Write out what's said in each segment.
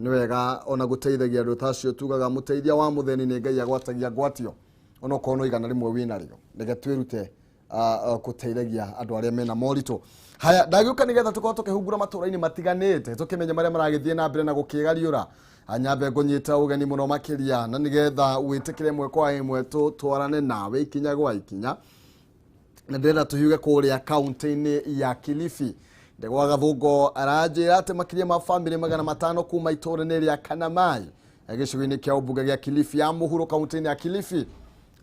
niwega ona guteithagia andu tacio tugaga muteithia wa mutheni ni Ngai agwatagia gwatio ona kono igana rimwe wina rio nige twirute kuteithagia andu aria mena morito haya ndagiuka nigetha tukorwo tukihungura matura-ini matiganite tukimenye maria maragithie na mbere na gukigariura anyambe ngunyita ugeni muno makiria na nigetha witikire mwe kwa imwe twarane nawe ikinya gwa ikinya na ndenda tuhiuge kuria kaunti-ini ya Kilifi ndegwa gathungo aranjira ati makiria ma family 500 kuma itura-ini ria Kameme gicigo-ini kia ubunge gia Kilifi ya muhuro kaunti-ini ya Kilifi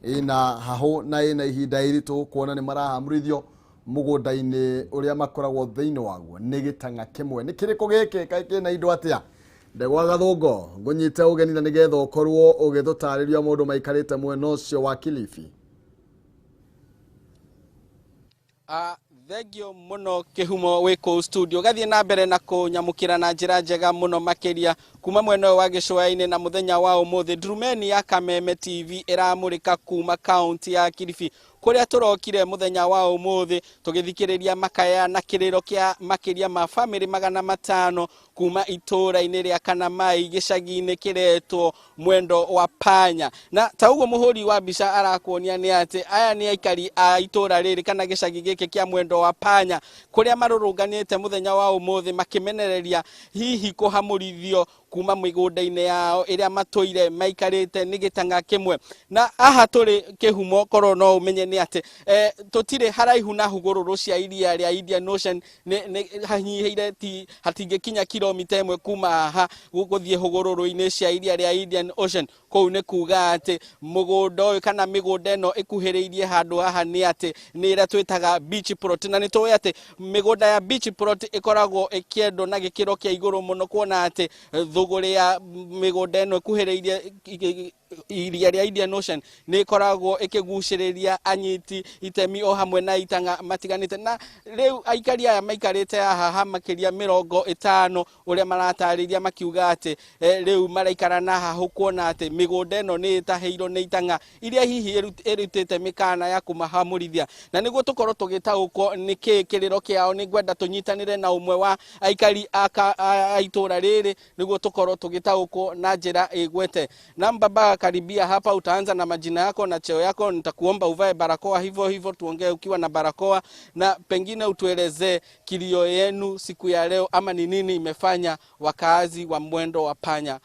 ina haho na ina ihinda iritu kuona ni marahamurithio mugunda-ini uria makoragwo thiini waguo ni gitanga kimwe ni kiriko giki kaiki na indo atia ndegwa gathungo ngunyite ugeni na nigetha ukorwo ugithutariria mundu maikarite mwena ucio wa Kilifi. Thegio muno Kihumo wiko studio gathie na mbere na kunyamukira na njira njega muno makiria kuma mwena wa gicua-ini na muthenya wa umuthi Ndurumeni ya Kameme TV iramurika kuma county ya Kilifi kuria turokire muthenya wa umuthi tugithikiriria makaya na kiriro kia makiria ma family 500 kuma itura-ini ria Kameme gicagi-ini kiretwo mwendo wa Panya na taugo muhuri wa bica arakuonia ni ati aya ni aikari a itura riri kana gicagi giki kia mwendo wa Panya kuria marurunganite muthenya wa umuthi makimenereria hihi kuhamurithio kuma migunda-ini yao iria matoire maikarite ni gitanga kimwe na aha turi Kihumo koro no umenye ni ati tutire haraihu na hugururu cia iria ria Indian Ocean ni hanyiheire ti hatingikinya kilomita 1 kuma aha guthie hugururu-ini cia iria ria Indian Ocean kou ni kuga ati mugunda uyu kana migunda eno ikuhiriirie handu haha ni ati ni ira twitaga beach plot na ni tuwe ati migunda ya beach plot ikoragwo ikiendo na gikiro kia iguru muno kuona ati thuguri ya migunda eno ikuhiriirie iria ria Indian Ocean ni koragwo ikiguciriria anyiti itemi o hamwe na itanga matiganite na riu aikari aya maikarite haha makiria 50 uria maratariria makiuga ati riu maraikara na haha kuona ati migunda eno ni itaheiro ni itanga iria hihi irutite mikana ya kumahamurithia na niguo tukorwo tugitauko ni kiriro kiao ni gwenda tunyitanire na umwe wa aikari a itura riri niguo tukorwo tugitauko na njira igwete na mbaba karibia hapa utaanza na majina yako na cheo yako nitakuomba uvae barakoa hivyo tuongee ukiwa na barakoa na pengine utuelezee kilio yenu siku ya leo ama ni nini imefanya wakazi wa mwendo wa Panya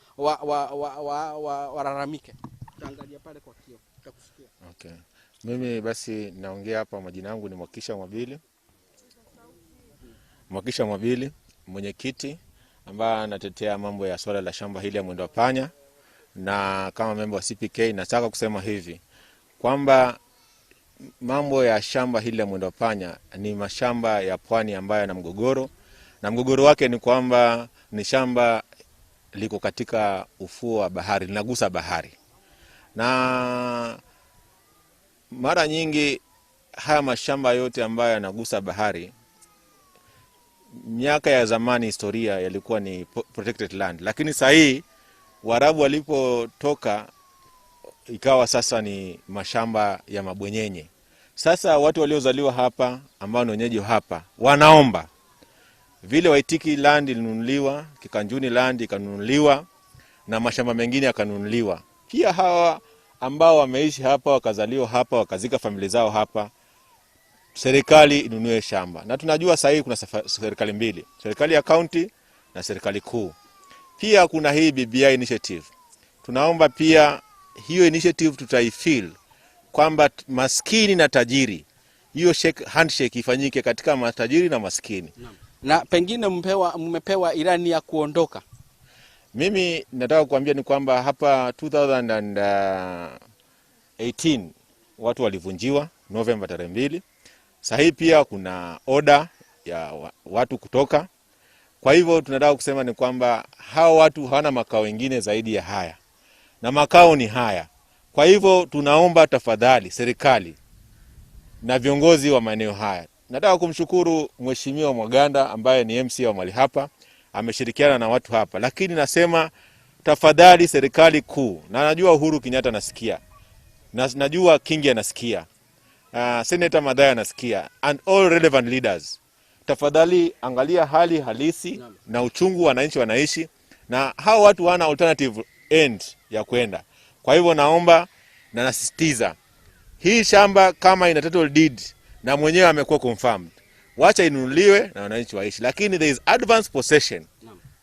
wararamike. Angalia pale kwa kio tutakusikia. Okay. Mimi basi naongea hapa, majina yangu ni Mwakisha Mwabili, mwenyekiti ambaye anatetea mambo ya swala la shamba hili ya mwendo wa Panya, na kama member wa CPK nataka kusema hivi kwamba mambo ya shamba hili ya mwendo wa Panya ni mashamba ya pwani ambayo yana mgogoro, na mgogoro wake ni kwamba ni shamba liko katika ufuo wa bahari, linagusa bahari, na mara nyingi haya mashamba yote ambayo yanagusa bahari, miaka ya zamani historia yalikuwa ni protected land, lakini sasa hii Waarabu walipotoka ikawa sasa ni mashamba ya mabwenyenye. Sasa watu waliozaliwa hapa ambao ni wenyeji hapa wanaomba vile Waitiki land ilinunuliwa, Kikanjuni land ikanunuliwa na mashamba mengine yakanunuliwa. Pia hawa ambao wameishi hapa, wakazaliwa hapa, wakazika familia zao hapa, serikali inunue shamba. Na tunajua sasa hivi kuna serikali mbili, serikali ya county na serikali kuu. Pia kuna hii BBI initiative. Tunaomba pia hiyo initiative tutaifeel kwamba maskini na tajiri, hiyo handshake ifanyike katika matajiri na maskini. Na pengine mmepewa ilani ya kuondoka. Mimi nataka kuambia ni kwamba hapa 2018 watu walivunjiwa November 2. Sasa hii pia kuna order ya watu kutoka. Kwa hivyo tunataka kusema ni kwamba hao watu hawana makao mengine zaidi ya haya, na makao ni haya. Kwa hivyo tunaomba tafadhali serikali na viongozi wa maeneo haya. Nataka kumshukuru Mheshimiwa Mwaganda ambaye ni MC wa mali hapa, ameshirikiana na watu hapa, lakini nasema tafadhali serikali kuu, na najua Uhuru Kenyatta anasikia, na najua Kingi anasikia, Senator Madaya anasikia, and all relevant leaders, tafadhali angalia hali halisi na uchungu wananchi wanaishi, na hao watu wana alternative end ya kwenda. Kwa hivyo naomba na nasisitiza, hii shamba kama ina title deed na mwenyewe amekuwa confirmed, wacha inunuliwe na wananchi waishi, lakini there is advance possession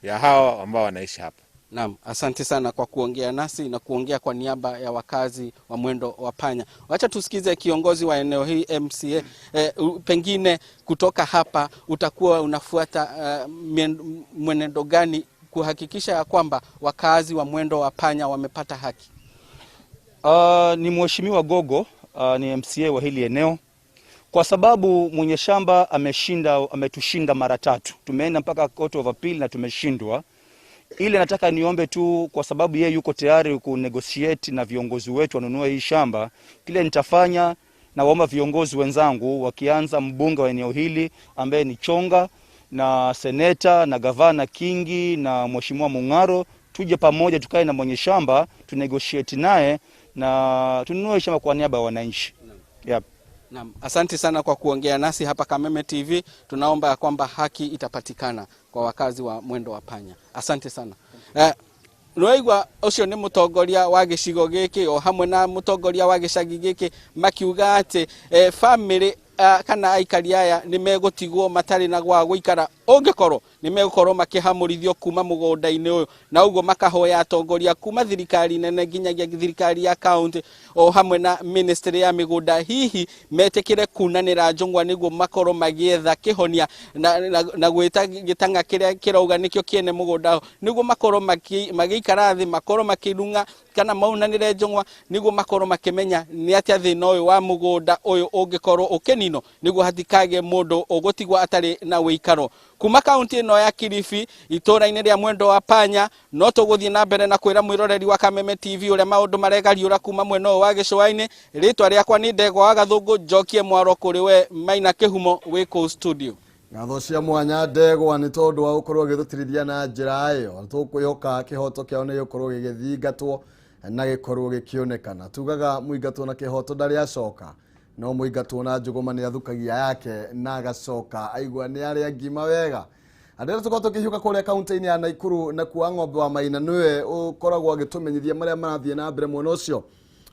ya hao ambao wanaishi hapa. Naam, asante sana kwa kuongea nasi na kuongea kwa niaba ya wakazi wa Mwendo wa Panya. Wacha tusikize kiongozi wa eneo hii MCA. Pengine kutoka hapa utakuwa unafuata mwenendo gani kuhakikisha ya kwamba wakazi wa Mwendo wa Panya wamepata haki? Ni mheshimiwa Gogo, ni MCA wa hili eneo. Kwa sababu mwenye shamba ametushinda mara 3. Tumeenda mpaka court of appeal na tumeshindwa. Ile nataka niombe tu, kwa sababu yeye yuko tayari ku negotiate na viongozi wetu wanunue hii shamba, kile nitafanya na waomba viongozi wenzangu, wakianza mbunge wa eneo hili ambaye ni Chonga, na seneta na gavana Kingi na mheshimiwa Mungaro, tuje pamoja tukae na mwenye shamba tu negotiate naye na tununue shamba kwa niaba ya wananchi. Yep. Naam, asante sana kwa kuongea nasi hapa Kameme TV. Tunaomba kwamba haki itapatikana kwa wakazi wa Mwendo wa Panya. Asante sana. Noigwa ucio ni mutongoria wa gicigo giki o hamwe na mutongoria wa gicagi giki makiuga ati family kana aikari aya ni megutigwo matari na gwa guikara ongekorwo ni megukorwo makihamurithio kuma mugunda-ini uyu, na ugo makahoya atongoria kuma thirikari nene nginyagia thirikari ya county o hamwe na ministry ya migunda hihi metekire kunanira njungwa niguo makorwo magietha kihonia na gwita gitanga kiria kirauga nikio kiene mugunda niguo makorwo magiikara thi, makorwo makirunga kana maunanire njungwa niguo makorwo makimenya ni atia thina uyu wa mugunda uyu ungikorwo ukinino niguo hatikage mundu ugutigwa atari na wikaro. Kuma kaunti ino ya Kilifi, itura-ini ria Mwendo wa Panya, no tuguthie na mbere na kwira mwiroreri wa Kameme TV uria maundu maregariura kuma mweno wa gicua-ini. Ritwa riakwa ni Ndegwa wa Gathungu, njokie mwaro kuri we Maina Kihumo wiko studio. Ngatho cia mwanya Ndegwa ni tondu wa gukorwo githutirithia na njira iyo, tukwihoka kihoto kiao ni gukorwo gigithingatwo na gikorwo gikionekana. Tugaga muingatwo na kihoto ndari acoka, no muingatwo na njuguma ni athukagia yake na agacoka aigua ni ari angima wega. Andira tuko tukihiuka kule kaunti-ini ya Naikuru na kuwa ng'ombe wa Maina niwe ukoragwo agitumenyithia maria marathie na mbere mwono ucio.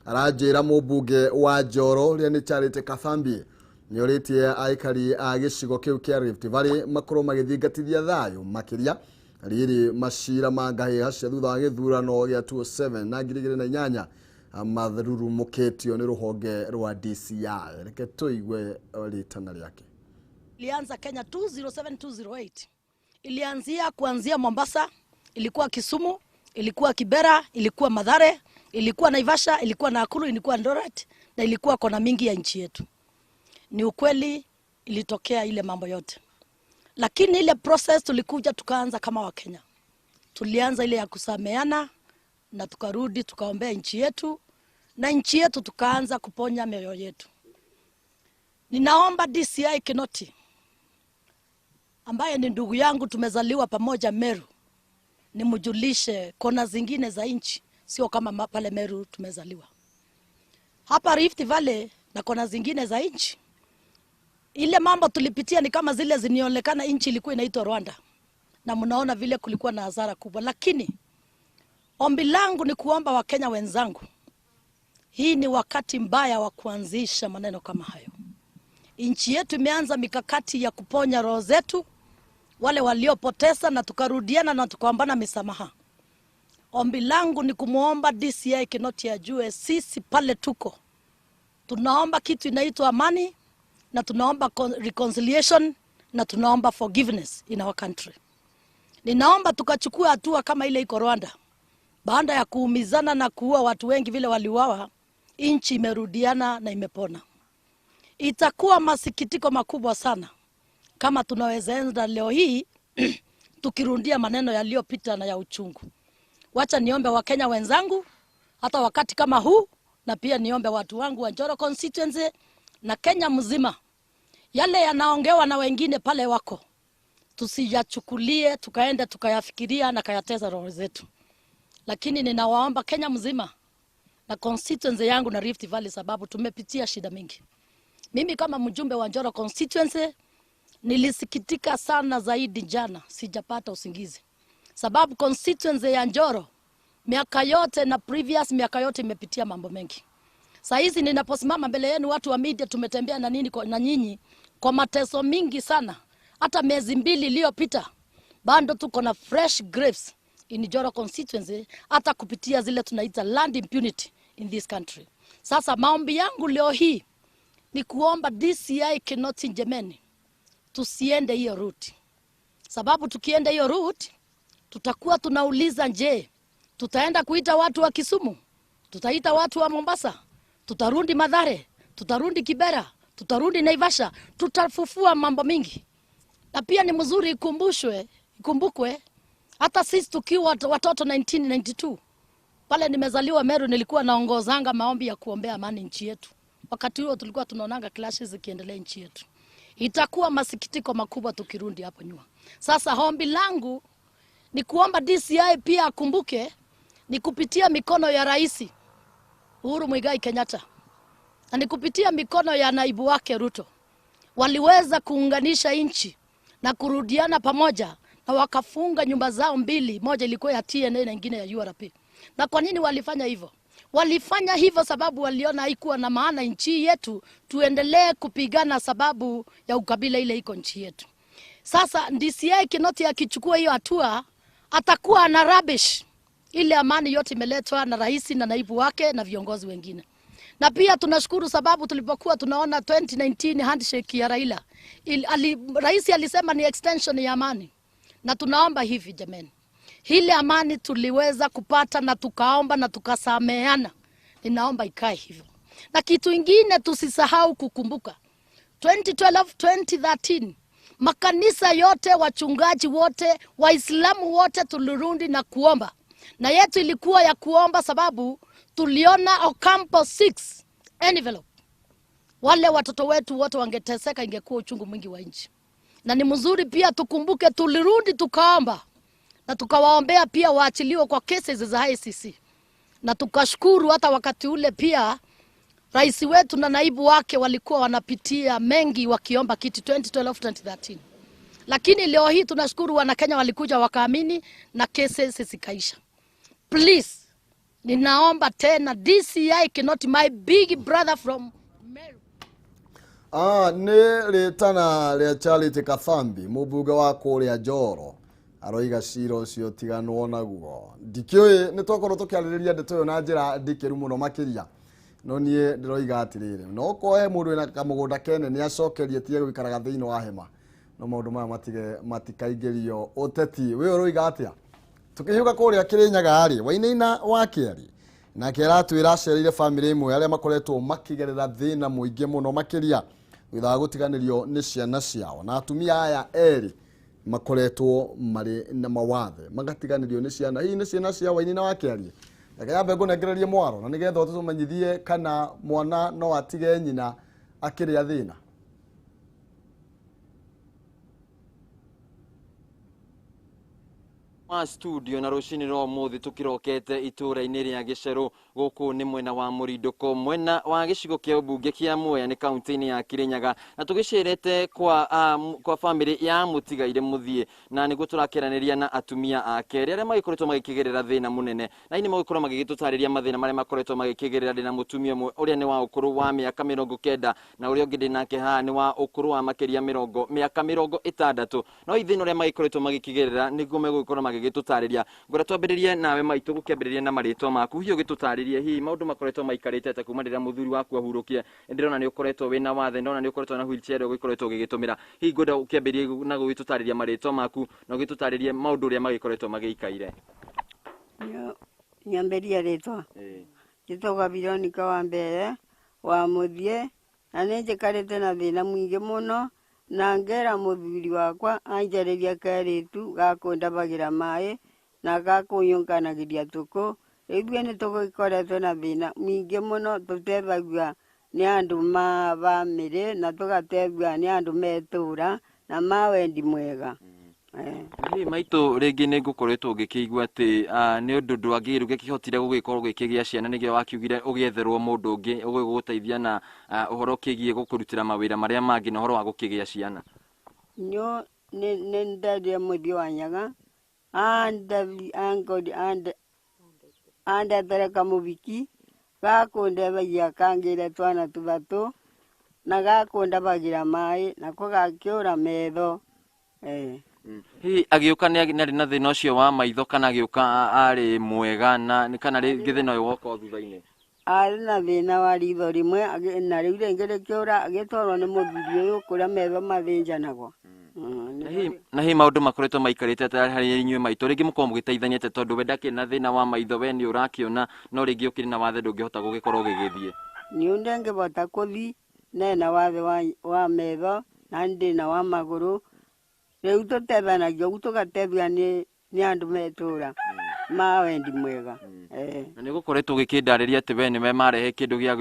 Aranjira mubunge wa Njoro ria ni Charity Kafambi ni oritie aikari a gicigo kiu kia Rift Valley makorwo magithingatithia thayo makiria riri macira mangahi hacia thutha wa githurano gia 27 na 2008 matharurumukitio ni ruhonge rwa DCI. Reke tuigwe ritana riake. Ilianza Kenya 2007-2008. Ilianzia kuanzia Mombasa, ilikuwa Kisumu, ilikuwa Kibera, ilikuwa Mathare, ilikuwa Naivasha, ilikuwa Nakuru, ilikuwa Eldoret na ilikuwa kona mingi ya nchi yetu. Ni ukweli ilitokea ile mambo yote. Lakini ile process tulikuja tukaanza kama wa Kenya. Tulianza ile ya kusameana na tukarudi tukaombea nchi yetu na nchi yetu tukaanza kuponya mioyo yetu. Ninaomba DCI Kinoti ambaye ni ndugu yangu, tumezaliwa pamoja Meru, nimjulishe kona zingine za nchi sio kama pale Meru tumezaliwa. Hapa Rift Valley na kona zingine za nchi ile mambo tulipitia ni kama zile zinionekana nchi ilikuwa inaitwa Rwanda. Na mnaona vile kulikuwa na hasara kubwa, lakini ombi langu ni kuomba Wakenya wenzangu, hii ni wakati mbaya wa kuanzisha maneno kama hayo. Nchi yetu imeanza mikakati ya kuponya roho zetu wale waliopoteza na tukarudiana na tukaombana misamaha. Ombi langu ni kumuomba DCI Kinoti ajue sisi pale tuko tunaomba kitu inaitwa amani na tunaomba reconciliation na tunaomba forgiveness in our country. Ninaomba tukachukua hatua kama ile iko Rwanda. Baada ya kuumizana na kuua watu wengi vile waliuawa, nchi imerudiana na imepona. Itakuwa masikitiko makubwa sana kama tunaweza enda leo hii tukirundia maneno yaliyopita na ya uchungu. Wacha niombe Wakenya wenzangu hata wakati kama huu, na pia niombe watu wangu wa Njoro constituency na Kenya mzima, yale yanaongewa na wengine pale wako tusiyachukulie tukaenda tukayafikiria na kayateza roho zetu. Lakini ninawaomba Kenya mzima na constituency yangu na Rift Valley, sababu tumepitia shida mingi. Mimi kama mjumbe wa Njoro constituency nilisikitika sana zaidi jana, sijapata usingizi sababu constituency ya Njoro miaka yote na previous miaka yote imepitia mambo mengi. Sasa hizi ninaposimama mbele yenu watu wa media, tumetembea na nini na nyinyi kwa mateso mingi sana. Hata miezi 2 iliyopita bado tuko na fresh graves in Njoro constituency, hata kupitia zile tunaita land impunity in this country. Sasa maombi yangu leo hii ni kuomba DCI Kinoti Njemeni tusiende hiyo route. Sababu tukienda hiyo route tutakuwa tunauliza, je, tutaenda kuita watu wa Kisumu? Tutaita watu wa Mombasa? Tutarudi Mathare? Tutarudi Kibera? Tutarudi Naivasha? Tutafufua mambo mingi. Na pia ni mzuri ikumbukwe hata sisi tukiwa watoto 1992 pale nimezaliwa Meru, nilikuwa naongozanga maombi ya kuombea amani nchi yetu. Wakati huo tulikuwa tunaonanga clashes zikiendelea nchi yetu. Itakuwa masikitiko makubwa tukirudi hapo nyuma. Sasa ombi langu ni kuomba DCI pia akumbuke ni kupitia mikono ya Rais Uhuru Muigai Kenyatta na ni kupitia mikono ya naibu wake Ruto waliweza kuunganisha nchi na kurudiana pamoja na wakafunga nyumba zao 2, moja ilikuwa ya TNA na nyingine ya URP. Na kwa nini walifanya hivyo? Walifanya hivyo sababu waliona haikuwa na maana nchi yetu tuendelee kupigana sababu ya ukabila ile iko nchi yetu. Sasa DCI Kinoti akichukua hiyo hatua atakuwa na rubbish ile amani yote imeletwa na rais na naibu wake na viongozi wengine. Na pia tunashukuru sababu tulipokuwa tunaona 2019 handshake ya Raila, rais alisema ni extension ya amani. Na tunaomba hivi jameni, hili amani tuliweza kupata na tukaomba na tukasameheana, ninaomba ikae hivyo. Na kitu ingine tusisahau kukumbuka 2012, 2013 makanisa yote, wachungaji wote, Waislamu wote tulirudi na kuomba. Na yetu ilikuwa ya kuomba sababu tuliona Ocampo 6 envelope. Wale watoto wetu wote wangeteseka, ingekuwa uchungu mwingi wa nchi. Na ni mzuri pia tukumbuke tulirudi tukaomba na tukawaombea pia waachiliwe kwa cases za ICC. Na tukashukuru hata wakati ule pia rais wetu na naibu wake walikuwa wanapitia mengi wakiomba kiti 2012, 2013. Lakini leo hii tunashukuru Wanakenya walikuja wakaamini na cases zikaisha. Please, ninaomba tena DCI Kinoti, my big brother from Meru. Ni ritana ria Charity Kathambi mubuga wa kuria Njoro aroiga ciro cio tiganwo naguo. Ndikioi ni twakorwo tukiaririria ndeto yo na njira ndikiru muno makiria. No nie ndiroiga atirire no koe mundu ina kamugunda kene ni acokerie tie gwikaraga thiini wa hema no maundu maya matikaingirio uteti. We uroiga atia tukihuga kuria Kirinyaga ari Wainaina wa Kiari na kiratwira acerire family imwe aria makoretwo makigerera thina muingi muno makiria thutha wa gutiganirio ni ciana ciao, na atumia aya eri makoretwo mari na mawathe magatiganirio ni ciana. Hii ni ciana cia Wainaina wa Kiari. Reke yambe ngunegererie mwaro na nigetha tumenyithie kana mwana no atige nyina akiria thina. Studio na rucini ro muthi tukirokete itura-ini ria Gicero guku ni mwena wa Murinduko, mwena wa gicigo kia ubunge kia Mwea ni kaunti-ini ya Kirinyaga, na tugicirete kwa family ya Mutigaire Muthie na niguo turakeraniria na atumia ake aria magikoretwo magikigerera thina munene, na ini magikorwo magigitutariria mathina maria makoretwo magikigerera ndina mutumia mwe uria ni wa ukuru wa miaka 90 na uria ungi ndinake ha ni wa ukuru wa makiria miaka 60, no ithina uria magikoretwo magikigerera niguo megukorwo magigitutariria. Ngora twambiririe nawe Maitu gukiambiriria na maritwa maku hiyo gitutaririe hi maundu makoretwo maikarite ta kuma rira muthuri waku ahurukie. Ndirona ni ukoretwo wina wathe, ndona ni ukoretwo na wheelchair ukoretwo ugigitumira. Hi ngoda ukiambiririe na gugitutariria maritwa maku na ugitutaririe maundu uria magikoretwo magiikaire. Nyamberia ritwa gitoga Bironika wa mbere wa Muthie, na ninjikarite na thina mwingi muno na ngera muthuri wakwa anjariria karitu gakundabagira mai na gakunyunganagiria tuku. Riu ni tugikoretwo na thina mwingi muno, tutethagua ni andu ma bamiri na tugatethua ni andu metura na mawendi mwega. Hi Maitu ringi ni ngukoretwo ngikigua ati ni undu ndwagiru gikihotire gugikorwo gikigia ciana nigio wakiugire ugietherwo mundu ungi ugiguteithia na uhoro kigie gukurutira mawira maria mangi na uhoro wa gukigia ciana. Nyo ni ndaria Muthie wa Nyaga andethere kamubiki gakundebagia kangire twana tuthatu na gakundebagira mai nako gakiura metho. Hihi agiuka nĩ arĩ na thĩna ũcio wa maitho kana agiuka arĩ mwega na kana rĩngĩ thĩna ũyũ woka thutha-inĩ? Arĩ na thĩna wa ritho rĩmwe na rĩu rĩngĩ rĩkĩũra agĩtwarwo nĩ mũthuri ũyũ kũrĩa metho mathĩnjanagwo. Na hihi maũndũ makoretwo maikarĩte atĩa harĩ inyuĩ maitũ, rĩngĩ mũkorwo mũgĩteithania atĩa tondũ we ndakĩrĩ na thĩna wa maitho, we nĩ ũrakĩona no rĩngĩ ũkĩrĩ na wathe ndũngĩhota gũgĩkorwo ũgĩgĩthiĩ? Niĩ ndingĩhota gũthiĩ, nena wathe wa metho na ndĩna wa magũrũ, rĩu tũtethanagia ũguo tũgatethia nĩ andũ metũra ma wendi mwega. Na nĩ gũkoretwo ũgĩkĩndarĩria atĩ we nĩwe marehe kĩndũ gĩa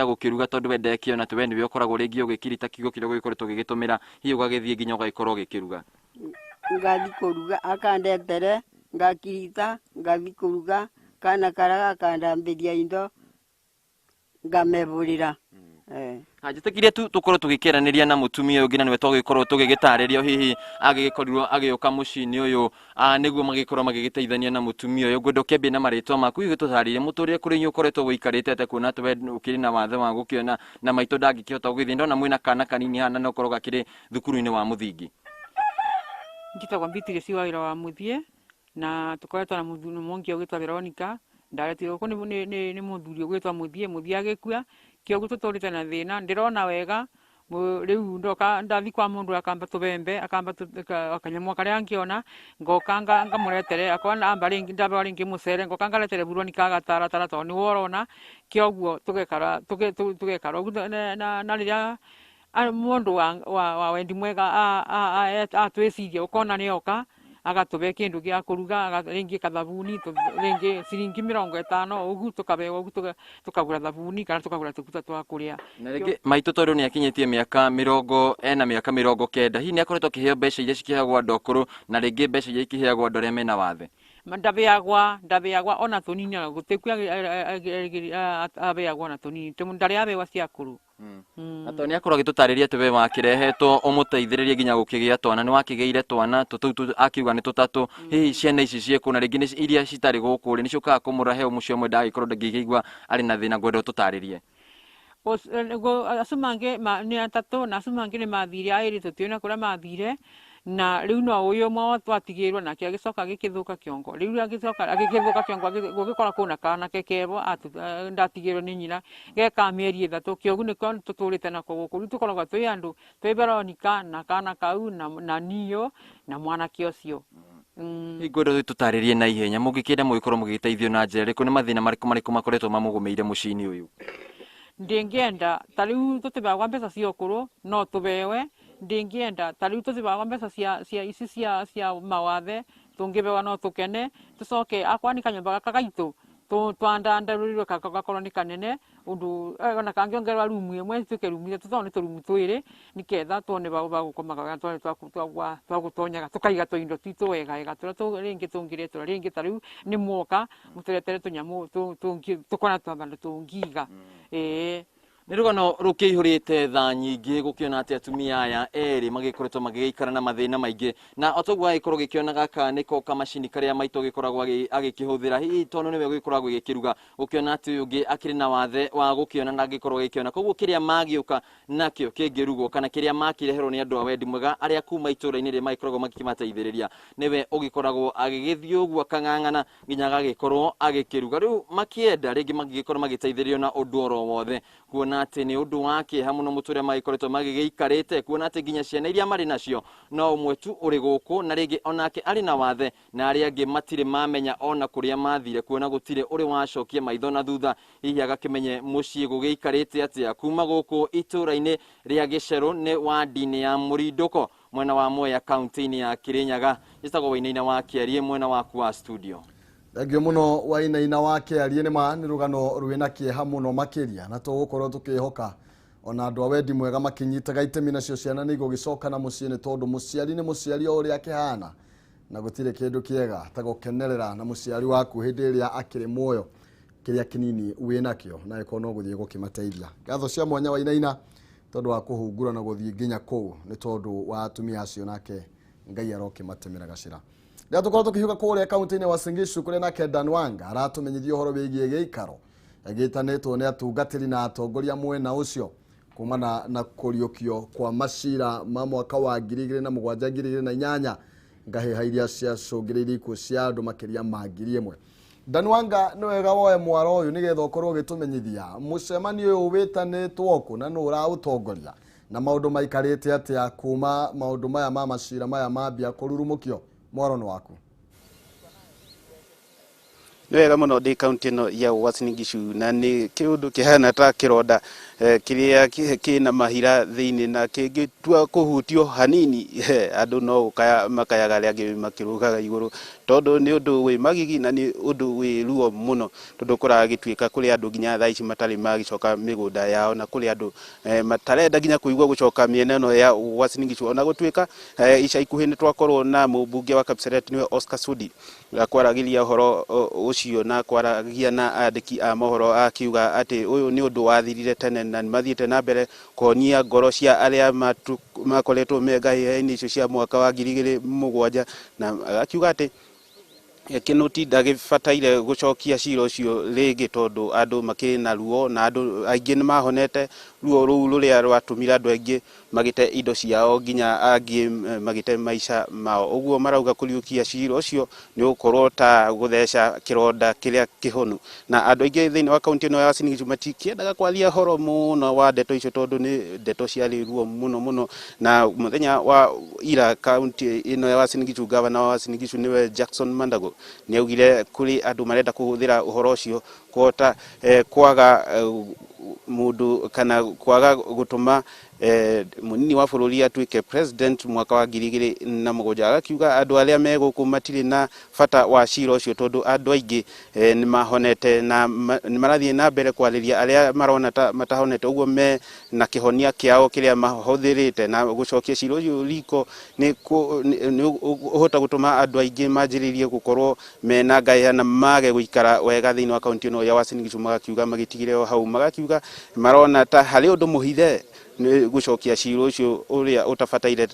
gũkĩruga tondũ we ndekĩona atĩ we nĩwe ũkoragwo rĩngĩ ũgĩkirita kiugo kĩrĩa ũgĩkoretwo ũgĩgĩtũmĩra hihi ũgagĩthiĩ nginya ũgagĩkorwo ũgĩkĩruga? Ngathi kũruga, akandetere ngakirita ngathi kũruga, kana karĩa gakandambĩria indo ngamebũrĩra. Njĩtĩkĩrie tu tũkorwo tũgĩkĩranĩria na mũtumia ũngĩ na nĩwe tũgĩkorwo tũgĩgĩtarĩrio hihi agĩgĩkorirwo agĩũka mũciĩ-inĩ ũyũ nĩguo magĩkorwo magĩgĩteithania na mũtumia ũyũ. Ngwenda ũkĩambie na marĩtwa maku gĩtũtarĩrie mũtũrĩre kũrĩ inyuĩ ũkoretwo wĩikarĩte atĩa kuona atĩ we ũkĩrĩ na wathe wa gũkĩona na maitũ ndangĩkĩhota gũgĩthiĩ. Ndona mwĩna kana kanini hana no ũkorwo gakĩrĩ thukuru-inĩ wa mũthingi. Njĩtagwo Beatrice wa wĩra wa mũthie na tũkoretwo na mũthuri mũngĩ ũgĩtwo Veronica, ndaretirwo gũkũ nĩ mũthuri ũgĩtwo mũthie agĩkua, kĩoguo tũtũrĩte na thĩna. Ndĩrona wega rĩu ndoka ndathi kwa mũndũ akamba tũbembe akamba akanyamũ karĩa angĩona ngoka ngamũretere akona amba rĩngĩ ndaba rĩngĩ mũcere ngoka ngaretere Veronica agataratara tondũ nĩ worona, kĩoguo tũgekara ũguo na rĩrĩa mũndũ wa wendi mwega atwĩciria ũkona nĩoka agatũbe kĩndũ gĩa kũruga, rĩngĩ kathabuni rĩngĩ ciringi 50 ũguo tũkabewa ũguo tũkagũra thabuni kana tũkagũra tũkuta twa kũrĩa. Na rĩngĩ maitũ tondũ nĩ akinyĩtie mĩaka 90, hihi nĩ akoretwo akĩheo mbeca iria cikĩheagwo andũ akũrũ na rĩngĩ mbeca iria ikĩheagwo andũ arĩa mena wathe? Ndabeagwa ona tũnini gũtĩkua abeagwa ona tũnini ndarĩ abewa cia akũrũ. Na tondũ nĩ akorwo agĩtũtarĩria atĩ we wakĩrehetwo ũmũteithĩrĩrie nginya gũkĩgĩa twana, nĩ wakĩgĩire twana tũtũ akiuga nĩ tũtatũ, hihi ciana ici ciĩkũ na rĩngĩ iria citarĩ gũkũ rĩ nĩ ciũkaga kũmũrahe mũciĩ ũmwe ndagĩkorwo ndangĩigua arĩ na thĩna? Ngwenda ũtũtarĩrie. Acio mangĩ nĩ atatũ na acio mangĩ nĩ mathire aĩrĩ tũtiũĩ kũrĩa mathire, na rĩu no ũyũ ũmwe twatigĩrwo nake agĩcoka agĩkĩthũka kĩongo. Rĩu agĩkĩthũka kĩongo gũgĩkora kwĩna kanake kebo ndatigĩrwo nĩ nyina geka mĩeri 3, kĩoguo nĩkĩo tũtũrĩte nako gũkũ. Rĩu tũkoragwo twĩ andũ twĩ Veronica na kana kau na niyo na mwanake ũcio. Ngwenda tũtarĩrie na ihenya mũngĩkĩenda mũgĩkorwo mũgĩteithio na njĩra ĩrĩkũ, nĩ mathĩna marĩkũ makoretwo mamũgũmĩire mũciĩ-inĩ ũyũ? Ndingĩenda ta rĩu tũtibagwa mbeca cia ũkũrũ no tũbewe, ndingĩenda ta rĩu tũtibagwa mbeca cia ici cia mawathe tũngĩbewa no tũkene tũcoke akwa nĩ kanyũmba gaka gaitũ twandandarũrirwe gakorwo nĩ kanene ũndũ ona kangĩongererwa rumu ĩmwe tuĩke rumu ithatũ tondũ nĩ tũrumu twĩrĩ nĩketha tuone bagũkomaga twagũtonyaga tũkaiga tũindo twitũ wega tũrĩa rĩngĩ tũngĩretũra rĩngĩ ta rĩu nĩ mwoka mũtũretere tũnyamũ tũkona tũbandũ tũngiiga. Nĩ rũgano rũkĩihũrĩte tha nyingĩ gũkĩona atĩ atumia aya erĩ magĩkoretwo magĩgĩikara na mathĩna maingĩ, na otoguo agĩkorwo gĩkĩona gaka nĩko kamacini karĩa maitũ gĩkoragwo agĩkĩhũthĩra hihi tondũ nĩwe gĩkoragwo gĩkĩruga, gũkĩona atĩ ũyũ ũngĩ akĩrĩ na wathe wa gũkĩona na agĩkorwo gĩkĩona, koguo kĩrĩa magĩũka nakĩo kĩngĩrugwo kana kĩrĩa makĩreherwo nĩ andũ a wendi mwega arĩa kuma itũra-inĩ rĩrĩa magĩkoragwo makĩmateithĩrĩria, nĩwe ũgĩkoragwo agĩgĩthiĩ ũguo akang'ang'ana nginya agagĩkorwo agĩkĩruga. Rĩu makĩenda rĩngĩ magĩgĩkorwo magĩteithĩrĩrio na ũndũ oro wothe, kuona atĩ nĩ ũndũ wa kĩeha mũno mũtũrĩa magĩkoretwo magĩgĩikarĩte, kuona atĩ nginya ciana iria marĩ nacio no ũmwe tu ũrĩ gũkũ na rĩngĩ onake arĩ na wathe na arĩa angĩ matirĩ mamenya ona kũrĩa mathire, kuona gũtirĩ ũrĩ wacokia maitho na thutha hihi agakĩmenye mũciĩ gũgĩikarĩte atĩa. Kuma gũkũ itũra-inĩ rĩa Gĩcerũ nĩ wadi-inĩ ya Mũrindũko mwena wa Mwea kaunti-inĩ ya Kĩrĩnyaga, njĩtagwo Wainaina wa Kĩarie mwena waku wa studio. Thengio muno Wainaina wa Kĩarie nĩ rũgano rwĩna kĩeha mũno makĩria na tũgũkorwo tũkĩhoka ona andũ a wendi mwega makinyitaga itemi nacio ciana nĩ igũgĩcoka na mũciĩ nĩ tondũ mũciari nĩ mũciari o ũrĩa akĩhana na gũtirĩ kĩndũ kĩega ta gũkenerera na mũciari waku hĩndĩ ĩrĩa akĩrĩ muoyo kĩrĩa kĩnini wĩnakĩo na ĩkorwo no gũthiĩ gũkĩmateithia. Ngatho cia mwanya Wainaina tondũ wa kũhungura na gũthiĩ nginya kũu nĩ tondũ wa atumia acio nake Ngai arokĩmatemera gacĩra. rĩa tũkorwo tũkĩhiũka kũrĩa kaunti-inĩ wa Uasin Gishu kũrĩa nake Dan Wanga aratũmenyithia ũhoro wĩgiĩ gĩikaro gĩtanĩtwo nĩ atungatĩri na atongoria mwena ũcio kumana na kũriũkio kwa macira ma mwaka wa 2007-2008 ngahĩha iria ciacũngĩrĩirie ikuũ cia andũ makĩria ma 1,000. Dan Wanga nĩ wega woe mwaro ũyũ nĩgetha ũkorwo ũgĩtũmenyithia mũcemanio ũyũ wĩtanĩtwo kũ na nũ ũraũtongoria na maũndũ maikarĩte atĩa kuma maũndũ maya ma macira maya mambia kũrurumũkio. Mwaro nĩ waku. Nĩ wega mũno ndĩ kaunti ĩno ya Uasin Gishu na nĩ kĩũndũ kĩhana ta kĩronda kĩrĩa kĩna mahira thĩinĩ na kĩngĩtua kũhutio hanini andũ no makayaga arĩa angĩ makĩrũgaga igũrũ tondũ nĩ ũndũ wĩ magigi na nĩ ũndũ wĩ ruo mũno tondũ kũragĩtuĩka kũrĩ andũ nginya thaa ici matarĩ magĩcoka mĩgũnda yao na kũrĩ andũ matarenda nginya kũigua gũcoka mĩena ĩno ya Uasin Gishu ona gũtuĩka ica ikuhĩ nĩ twakorwo na mũmbunge wa Kapseret nĩwe Oscar Sudi kwaragĩria ũhoro ũcio na kwaragia na andĩki a mohoro akiuga atĩ ũyũ nĩ ũndũ wathirire tene na mathiĩte na mbere kũhonia ngoro cia arĩa makoretwo mengahĩha-inĩ icio cia mwaka wa 2007 na akiuga atĩ Kinuti ndagĩbataire gũcokia cira ũcio rĩngĩ tondũ andũ makĩrĩ na ruo na andũ aingĩ nĩ mahonete ruo rũu rũrĩa rwatũmire andũ aingĩ magĩte indo ciao nginya angĩ magĩte maica mao. Ũguo marauga kũriũkia cira ũcio nĩ gũkorwo ta gũtheca kĩronda kĩrĩa kĩhonu na andũ aingĩ thĩinĩ wa kaunti ĩno ya Uasin Gishu matikĩendaga kwaria horo mũno wa ndeto icio tondũ nĩ ndeto ciarĩ ruo mũno na mũthenya wa ira kaunti ĩno ya Uasin Gishu gavana wa Uasin Gishu nĩwe Jackson Mandago nĩ augire kũrĩ andũ marenda kũhũthĩra ũhoro ũcio kũhota kwaga mũndũ kana kwaga gũtũma munini wa bũrũri atuĩke president mwaka wa 2007 agakiuga andũ arĩa megũkũ matirĩ na bata wa cira ũcio tondũ andũ aingĩ nĩ mahonete na nĩ marathiĩ na mbere kwarĩria arĩa marona ta matahonete ũguo me na kĩhonia kĩao kĩrĩa mahũthĩrĩte na gũcokia cira ũcio riko nĩ ũhota gũtũma andũ aingĩ manjĩrĩrie gũkorwo mena ngahĩha na mage gũikara wega thĩinĩ wa kaunti ĩno ya Uasin Gishu magakiuga magĩtigire o hau magakiuga marona ta harĩ ũndũ mũhithe gũcokia cira ũcio ũrĩa ũtabataire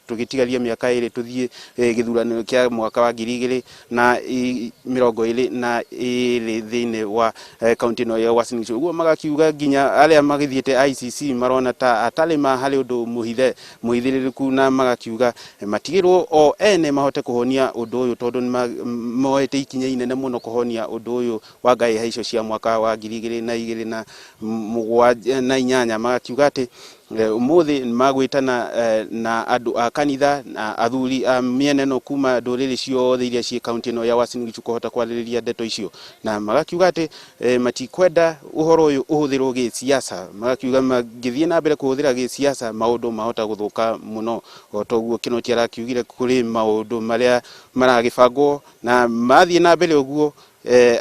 tũgĩtigaria mĩaka ĩrĩ tũthiĩ gĩthurano kĩa mwaka wa 2022 thĩinĩ wa kaunti ĩno ya Uasin Gishu. Ũguo magakiuga nginya arĩa magĩthiĩte ICC marona ta atarĩ ma harĩ ũndũ mũhithĩrĩrĩku na magakiuga matigĩrwo o ene mahote kũhonia ũndũ ũyũ tondũ moete ikinya inene mũno kũhonia ũndũ ũyũ wa ngahĩha icio cia mwaka wa 2007-2008 magakiuga atĩ umuthi magwĩtana na andũ a kanitha na athuri a mĩena ĩno kuma ndũrĩrĩ ciothe iria ciĩ kaunti ĩno ya Uasin Gishu kũhota kwarĩrĩria ndeto icio na magakiuga atĩ matikwenda ũhoro ũyũ ũhũthĩrwo gĩsiasa magakiuga magĩthiĩ na mbere kũhũthĩra gĩsiasa maũndũ mahota gũthũka mũno o toguo Kinuti arakiugire kũrĩ maũndũ marĩa maragĩbangwo na mathiĩ na mbere ũguo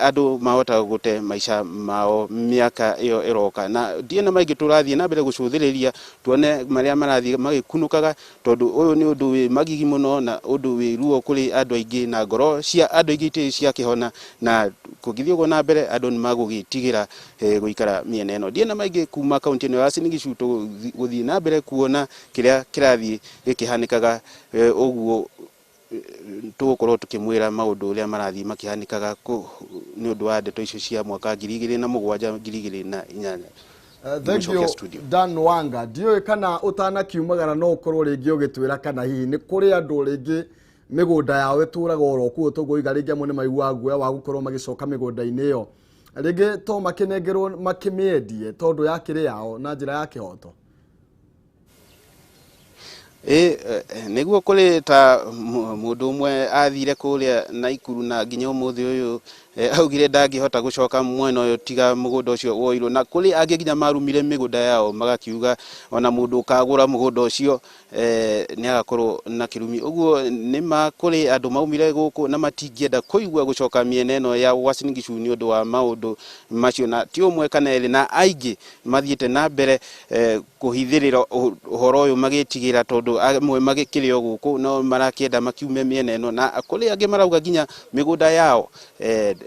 andũ mahota gũte maica mao mĩaka ĩyo ĩroka na ndiena maingĩ tũrathiĩ na mbere gũcũthĩrĩria tuone marĩa marathiĩ magĩkunũkaga tondũ ũyũ nĩ ũndũ wĩ magigi mũno na ũndũ wĩ ruo kũrĩ andũ aingĩ na ngoro cia andũ aingĩ itirĩ ciakĩhona na kũgithio ũguo na mbere andũ nĩ magũgĩtigĩra gũikara mĩena ĩno. Ndiena maingĩ kuma kaunti ĩno ya Uasin Gishu gũthiĩ na mbere kuona kĩrĩa kĩrathiĩ gĩkĩhanĩkaga ũguo tũgũkorwo tũkĩmwĩra maũndũ ũrĩa marathiĩ makĩhanĩkaga nĩ ũndũ wa ndeto icio cia mwaka 2007-2008. Thank you Dan Wanga. Ndiũĩ kana ũtanakiumagara no ũkorwo rĩngĩ ũgĩtwĩra kana hihi nĩ kũrĩ andũ rĩngĩ mĩgũnda yao ĩtũraga oro kuo tũgũiga rĩngĩ amwe nĩ maigua guoya wa gũkorwo magĩcoka mĩgũnda-inĩ ĩyo rĩngĩ to makĩnengerwo makĩmĩendie tondũ yakĩrĩ yao na njĩra ya kĩhoto. Nĩguo kũrĩ ta mũndũ ũmwe athire kũrĩa Naikuru na nginya ũmũthĩ ũyũ augire ndangĩhota gũcoka mwena ũyũ tiga mũgũnda ũcio woirwo na kũrĩ angĩ nginya marumire mĩgũnda yao magakiuga ona mũndũ ũkagũra mũgũnda ũcio nĩ agakorwo na kĩrumi. Ũguo nĩ ma kũrĩ andũ maumire gũkũ na matingĩenda kũigua gũcoka mĩena ĩno ya Uasin Gishu nĩ ũndũ wa maũndũ macio na ti ũmwe kana erĩ na aingĩ mathiĩte na mbere kũhithĩrĩra ũhoro ũyũ magĩtigĩra tondũ andu amwe magikire o guku no marakienda makiume miena eno na kuri angi marauga ginya migunda yao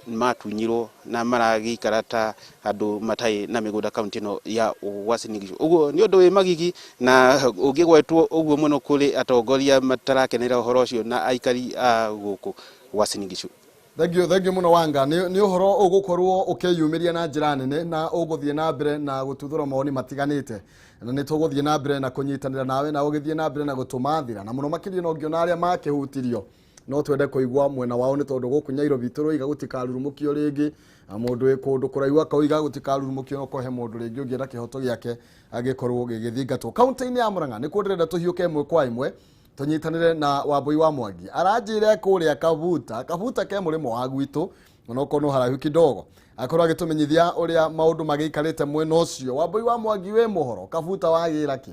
matunyirwo na maragikara ta andu matai na migunda kaunti no ya Uasin Gishu uguo ni undu wi magigi na ungigwetwo uguo muno kuri atongoria matarakenera uhoro ucio na aikari guku Uasin Gishu. Thank you muno Wanga ni uhoro ugukorwo ukiyumiria na njira nene na uguthie na mbere na gututhura maoni matiganite na ni tuguthie na mbere na kunyitanira nawe na ugithie na mbere na gutumathira na muno makiria no ngiona aria makihutirio no twende kuigwa mwena wao ni tondu guku Nairobi turoiga gutikarurumukio ringi mundu wi kundu kuraiwa akauiga gutikarurumukio no kohe mundu ringi ungienda kihoto giake agikorwo gigithingatwo kaunti-ini ya Murang'a ni kundirenda tuhiuke imwe kwa imwe tunyitanire na Wambui wa Mwangi aranjire kuria kabuta ke murimo wa gwitu onoko no harahu kidogo akorwo agitumenyithia uria maundu magiikarite mwena ucio. Wambui wa Mwangi we muhoro kabuta wagira ki?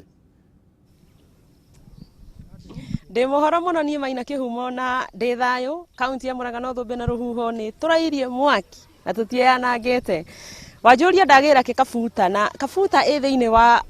Ndi muhoro muno nie Maina Kihumo na ndi thayo kaunti ya Murang'a no thumbe na ruhuho ni turairie mwaki na tutieanangite wajuria ndagira ke kabuta na kabuta e thiini wa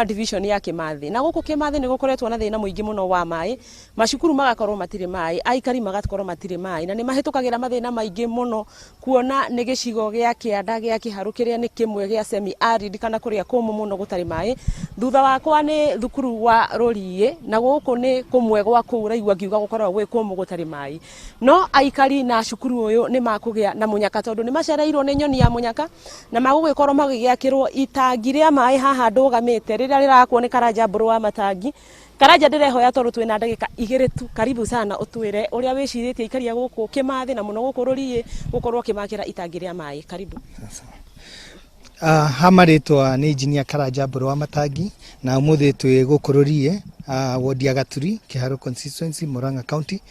division ya Kimathi na guku Kimathi ni gukoretwo na thina muingi muno wa mai macukuru magakorwo matire mai aikari magakorwo matire mai na ni mahitukagira mathina maingi muno kuona ni gicigo gia kianda gia kiharu kiria ni kimwe gia semi arid kana kuria kumu muno gutari mai thutha wakwa ni thukuru wa Rorie na guku ni kumwe gwa kuraigwa ngiuga gukorwo gwi kumu gutari mai no aikari na cukuru uyu ni makugia na munyaka tondu ni macereirwo ni nyoni ya munyaka na magugikorwo magigiakirwo itangi ria mai haha ndugamite riria rirakuo ni Karanja mburu wa matangi. Karanja ndirehoya tondu twina ndagika 2 tu karibu sana utwire uria wiciritie ikaria guku Kimathi na muno guku Rorie gukorwo kimakira itangi ria mai karibu. Hamaritwa ni engineer Karanja mburu wa matangi na umuthi twi guku Rorie wodi ya Gaturi Kiharo constituency Murang'a county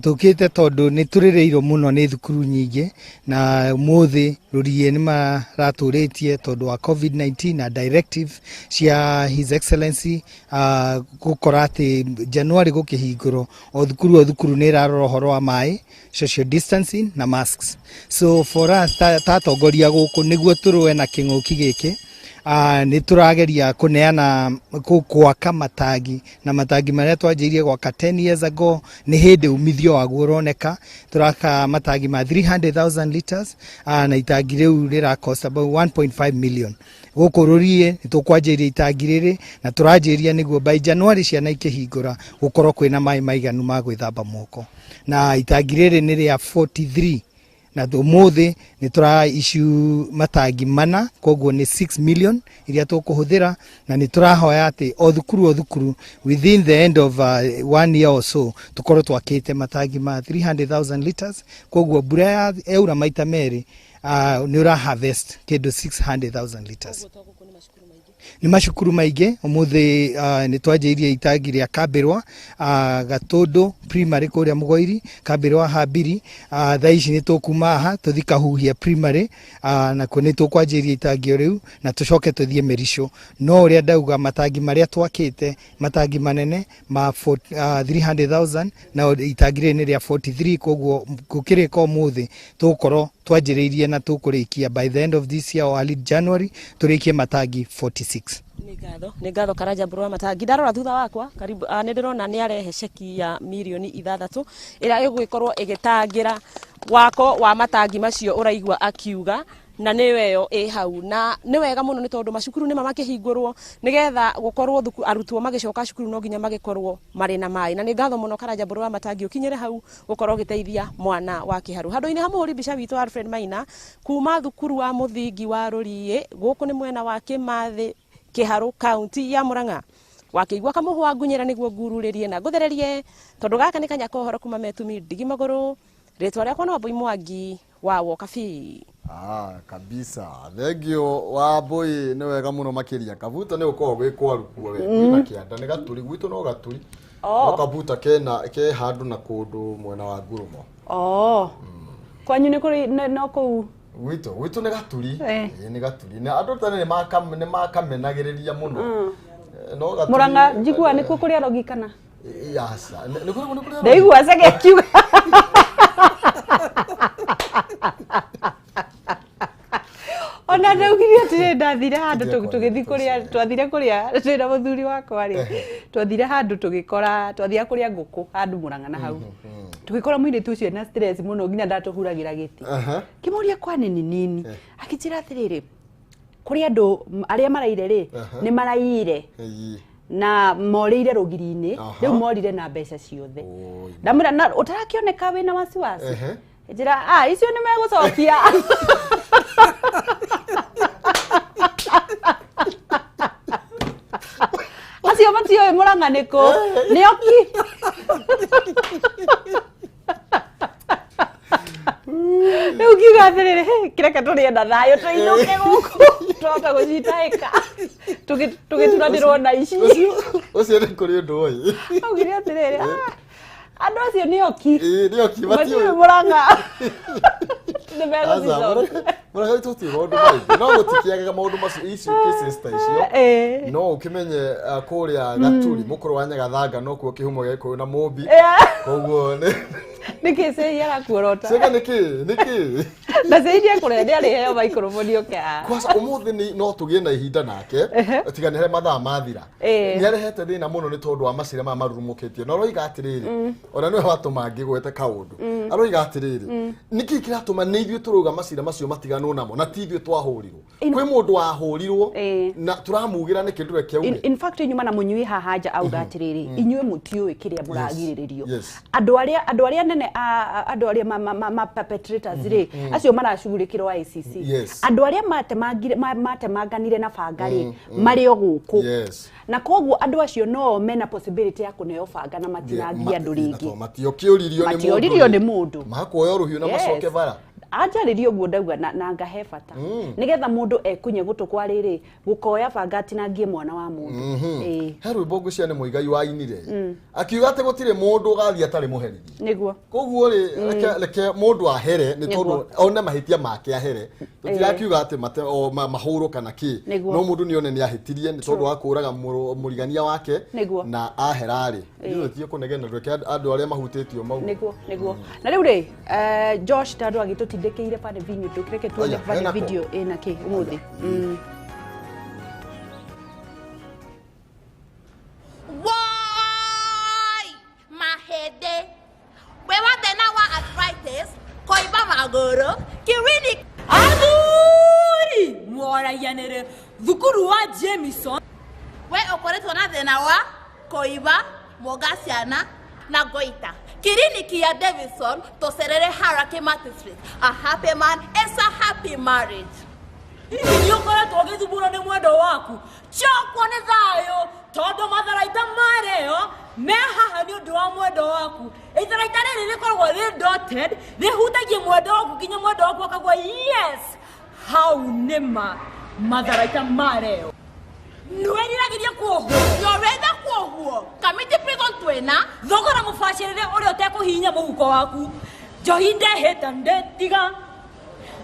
tukite tondu ni turireirwo muno ni thukuru nyingi na muthi Rorie ni maraturitie tondu wa COVID-19 na directive cia his excellency gukora ati January gukihingurwo o thukuru ni rarora horo wa mai social distancing na masks. So for us tatongoria guku niguo turwe na king'uki giki ni turageria kuneana gwaka matangi na matangi maria twanjirie gwaka 10 years ago ni hindi umithio waguo roneka turaka matangi ma 300,000 liters na itangi riu rira cost about 1.5 million guku Rorie nitukwanjiria itangi riri na turanjiria niguo by January ciana ikihingura gukorwo kwina mai maiganu ma gwithamba moko na itangi riri ni ria 43 na umuthi ni tura issue matangi mana koguo ni 6 million iria tukuhuthira na ni turahoya ati o thukuru within the end of 1 year or so tukorwo twakite matangi ma 300,000 liters koguo mbura ya eura maita meri ni ura harvest kindu 600,000 liters. Ni macukuru maingi umuthi ni twanjirie itangi ria Kabirwa Gatundu primary kuria Mugoiri Kabirwa Habiri thaici ni tukuma aha tuthika huhia primary na kuni tukwanjirie itangi riu na tucoke tuthie Merisho no uria ndauga matangi maria twakite matangi manene ma 300,000 na itangi ri ni ria 43 koguo gukirika umuthi tukorwo twanjiriirie na tukurikia by the end of this year or early January turikie matangi 46. Ni ngatho Karanja mburu wa matangi ndarora thutha wakwa karibu ni ndirona ni arehe ceki ya milioni 6 ira igugikorwo igitangira wako wa matangi macio uraigwa akiuga na niweyo hau na ni wega muno ni tondu macukuru ni makihingurwo nigetha gukorwo arutwo magicoka cukuru no nginya magikorwo mari na mai na ni ngatho muno Karanja mburu wa matangi ukinyire hau gukorwo giteithia mwana wa Kiharu handu-ini ha muhuri bica witu Alfred Maina kuma thukuru wa muthingi wa Rorie guku ni mwena wa Kimathi Kiharu county ya Murang'a wakiigwa kamuhwa ngunyira niguo ngururirie na nguthererie tondu gaka ni kanya kohoro kuma metumi ndigi maguru ritwa riakwa no Wambui Mwangi wa Wokabi. Kabisa thegio Wambui ni wega muno makiria kabuta ni ukorwo gwi kwaru kuo we na kianda ni Gaturi gwitu no Gaturi no kabuta ke handu na kundu mwena wa Ngurumo kwanyu ni kuri no ku Gwitu ni Gaturi ni Gaturi na andu tane ni makamenagiriria muno no Gaturi Murang'a njigua ni kuri arogikana yasa ni kuri ndaigua sege akiuga ona ndaugirie ati ndathire handu tugithi kuria twathire kuria ndira muthuri wakwa ri twathire handu tugikora twathia kuria nguku handu Murang'a na hau tugikora mwiritu ucio na stress muno nginya ndatuhuragira giti kimuria kwa nini akijira atiriri kuri andu aria maraire ri ni maraire na morire rugiri-ini riu morire na mbeca ciothe ndamwira na utarakioneka wina wasiwasi njira icio ni megucokia acio matio Murang'a niko nioki riu kiuga atiriri kireka turienda thayo tuinuke guku twota gucitaika tugituranirwo na ici ucio ni kuri undu oi augire atiriri andu acio nioki matio Murang'a ni megucokia Murang'a tuti maundu maingi no gutikiaga maundu macio icio cases ta icio no ukimenye kuria Gaturi mukuru wa Nyagathanga no kuo Kihumo geko na Mumbi koguo niki se yara kuorota sega niki na se idia kure ndia riheo microphone oka kwasa umuthi ni no tugie na ihinda nake tiganire mathaa mathira ni arehete thina muno ni tondu wa macira ma marurumukitie no roiga atiriri ona niwe watumangi gwete kaundu aroiga atiriri niki kiratuma ni ithuĩ turuga macira macio matiganwo namo na ti ithuĩ twahurirwo kwi mundu wahurirwo na turamugira ni kindu reke uge in fact nyuma na munyui hahaja auga atiriri inyuĩ mutiũĩ kiria muragirĩrĩrio andu aria nene andu aria ma perpetrators ri acio maracugurikirwo ICC andu aria matemanganire na banga ri mari o guku na koguo andu acio no mena possibility ya kuneo banga na matinangia andu ringi matioririo ni mundu makuoya ruhiu na macoke bara ajaririo guo ndauga na ngahe bata nigetha mundu ekunye gutukwa riri gukoya banga atinangie mwana wa mundu he rwimbo ngucia ni muigai wa inire akiuga ati gutire mundu gathia atari muherithie niguo koguo ri reke mundu ahere ni tondu ona mahitia make ahere tutirakiuga ati mahuru kana ki no mundu ni one ni ahitirie ni tondu wa kuraga murigania wake na aherari ithu tie kunegena reke andu aria mahutitio mau niguo na riu ri Josh tandu agitutindikire pale video tukireke tuone pale video ina ki umuthi mahede wewa tena wa arthritis koiba magoro kiwini aguri mwara yanere thukuru wa Jameson we okoretwo na thina wa koiba mogasiana na goita kiriniki ya Davidson toserere harake matisri a happy man is a happy marriage hiyo kora togethubura ne mwendo waku chokwo ne thayo todo matharaita mareo mehaha ni undu wa mwendo waku itharaita riri rikoragwo ri dotted rihutagie mwendo waku kinya mwendo waku akagwa yes how nima matharaita mareo Nueriragiria kuohu yorenda kuohu kamiti prison twena thogora mufashirire uri utekuhinya muhuko waku johinde heta ndetiga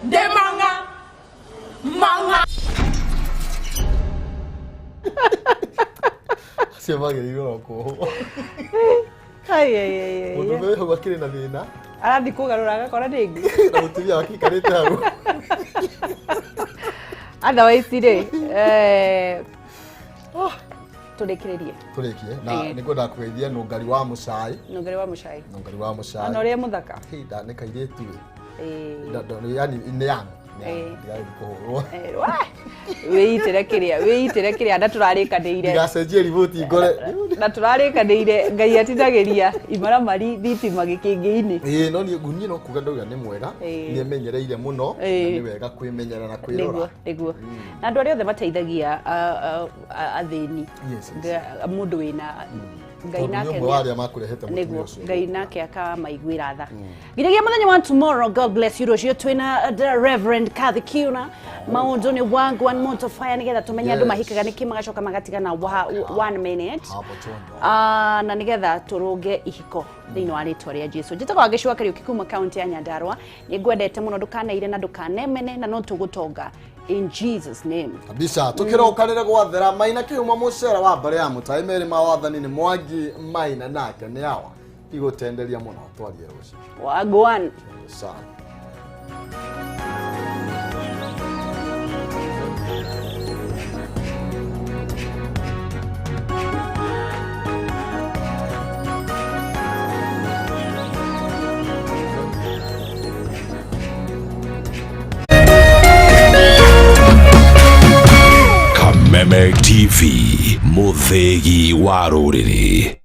ndemanga manga siamagiriro kuohu ai mundu wewe wakire na thina arathi kugarura agakora ringi na mutumia wakikarite hau otherwise ri turekererie na nigwenda kugeithia nungari wa mucai ana ria muthaka hinda ne kairitu yani ne yangu wiitire kiria na turarikanire ngacenjia riboti ngore na turarikanire ngai atithagiria imaramari thitima gikingi-ini no ni ngunie no kuga ndauga ni mwega ni emenyereire muno ni wega kwimenyera na kwirora niguo na andu aria othe mateithagia athini mundu wina ngai nake akamaiguira tha nginyagia muthenya wa tomorrow. God bless you. Rucio twina the Reverend Kathy Kiuna maundu ni wangu one moto fire nigetha tumenya andu mahikaga niki magacoka magatigana 1 minute na nigetha turuge ihiko thiini wa ritwa ria Jesu. Njitagwo Gicua Kariuki kuma county ya Nyandarua. Ningwendete muno ndukanaire na ndukanemene na no tugutonga in Jesus name kabisa. Tukirokanire gwathera Maina Kihumo mucera wa mbere ya mutai meri mawathani ni Mwangi Maina nake ni awa igutenderia muno twarie rucio wagwan sana. Hashtag TV Muthegi wa Rũrĩrĩ.